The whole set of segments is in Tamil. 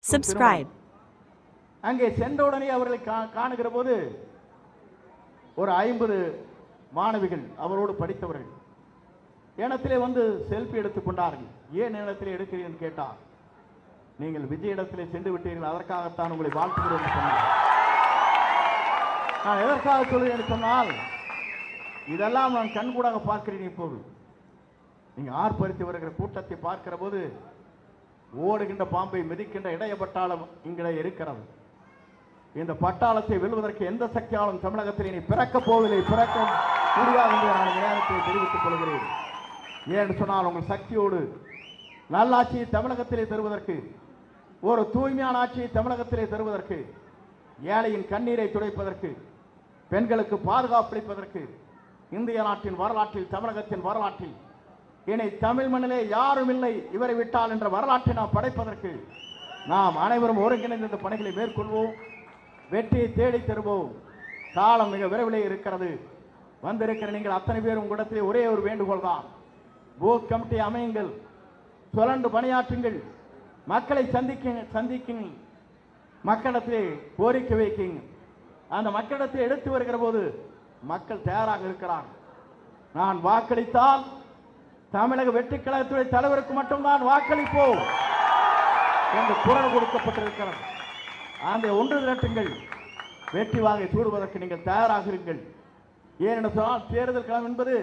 Subscribe. அங்கே சென்றவுடனே அவர்களை காணுகிற போது ஒரு 50 மாணவிகள் அவரோடு படித்தவர்கள் இடத்திலே வந்து செல்ஃபி எடுத்துக் கொண்டார்கள். ஏன் இடத்திலே எடுக்கிறீர்கள் கேட்டார். நீங்கள் விஜய் இடத்திலே சென்று விட்டீர்கள், அதற்காகத்தான் உங்களை வாழ்த்துகிறேன் என்று சொன்னார். நான் எதற்காக சொல்கிறேன் என்று சொன்னால், இதெல்லாம் நான் கண்கூடாக பார்க்கிறேன். இப்போது நீங்கள் ஆர்ப்பரித்து வருகிற கூட்டத்தை பார்க்கிற போது ஓடுகின்ற பாம்பை மிதிக்கின்ற இடைய பட்டாளம் இங்கே இருக்கிறது. இந்த பட்டாளத்தை வெல்வதற்கு எந்த சக்தியாலும் தமிழகத்தில் இனி பிறக்கப் போவதில்லை, பிறக்க முடியாது என்று நான் நேரத்தை தெரிவித்துக் கொள்கிறேன். ஏன்னு சொன்னால், உங்கள் சக்தியோடு நல்லாட்சியை தமிழகத்திலே தருவதற்கு, ஒரு தூய்மையான ஆட்சியை தமிழகத்திலே தருவதற்கு, ஏழையின் கண்ணீரை துடைப்பதற்கு, பெண்களுக்கு பாதுகாப்பளிப்பதற்கு, இந்திய நாட்டின் வரலாற்றில், தமிழகத்தின் வரலாற்றில் இனி தமிழ் மண்ணிலே யாரும் இல்லை இவரை விட்டால் என்ற வரலாற்றை நாம் படைப்பதற்கு நாம் அனைவரும் ஒருங்கிணைந்த இந்த பணிகளை மேற்கொள்வோம். வெற்றியை தேடி தருவோம். காலம் மிக விரைவிலே இருக்கிறது. வந்திருக்கிற நீங்கள் அத்தனை பேரும் உங்களிடத்திலே ஒரே ஒரு வேண்டுகோள் தான். பூத் கமிட்டி அமையுங்கள், சுழண்டு பணியாற்றுங்கள், மக்களை சந்திக்குங்கள், மக்களிடத்திலே கோரிக்கை வைக்குங்க. அந்த மக்களிடத்தை எடுத்து வருகிற போது மக்கள் தயாராக இருக்கிறார். நான் வாக்களித்தால் தமிழக வெற்றி கழகத்துடைய தலைவருக்கு மட்டும்தான் வாக்களிப்போம் என்று குரல் கொடுக்கப்பட்டிருக்கிறது. அந்த ஒன்று திரட்டுங்கள், வெற்றி வாங்கை சூடுவதற்கு நீங்கள் தயாராக இருங்கள். ஏனென்று சொன்னால், தேர்தல் களம் என்பது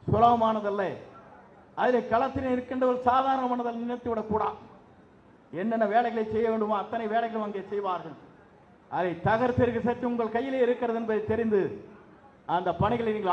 சுலபமானதல்ல. அதில் களத்தில் இருக்கின்ற ஒரு சாதாரணமானதில் நினைத்துவிடக்கூடாது. என்னென்ன வேலைகளை செய்ய வேண்டுமோ அத்தனை வேலைகளும் அங்கே செய்வார்கள். அதை தகர்த்திருக்க சற்று உங்கள் கையிலே இருக்கிறது என்பதை தெரிந்து அந்த பணிகளை நீங்கள்